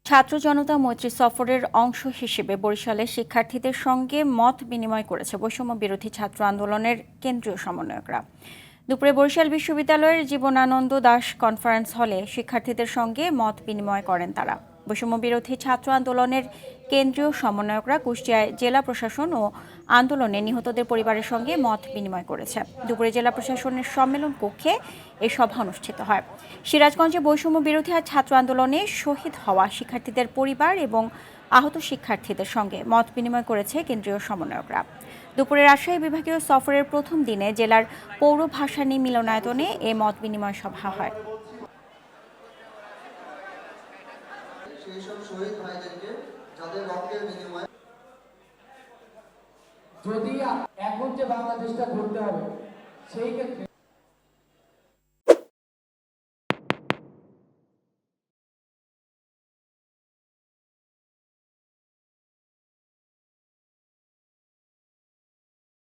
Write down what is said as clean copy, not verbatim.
ছাত্র জনতা মৈত্রী সফরের অংশ হিসেবে বরিশালে শিক্ষার্থীদের সঙ্গে মত বিনিময় করেছে বৈষম্য বিরোধী ছাত্র আন্দোলনের কেন্দ্রীয় সমন্বয়করা। দুপুরে বরিশাল বিশ্ববিদ্যালয়ের জীবনানন্দ দাশ কনফারেন্স হলে শিক্ষার্থীদের সঙ্গে মত বিনিময় করেন তারা। বৈষম্য বিরোধী ছাত্র আন্দোলনের কেন্দ্রীয় সমন্বয়করা কুষ্টিয়ায় জেলা প্রশাসন ও আন্দোলনে নিহতদের পরিবারের সঙ্গে মত বিনিময় করেছে। দুপুরে জেলা প্রশাসনের সম্মেলন কক্ষে এই সভা অনুষ্ঠিত হয়। সিরাজগঞ্জে বৈষম্য বিরোধী ছাত্র আন্দোলনে শহীদ হওয়া শিক্ষার্থীদের পরিবার এবং আহত শিক্ষার্থীদের সঙ্গে মত বিনিময় করেছে কেন্দ্রীয় সমন্বয়করা। দুপুরে রাজশাহী বিভাগীয় সফরের প্রথম দিনে জেলার পৌর ভাসানী মিলনায়তনে এ মত বিনিময় সভা হয়। যদি এখন যে বাংলাদেশটা করতে হবে সেই ক্ষেত্রে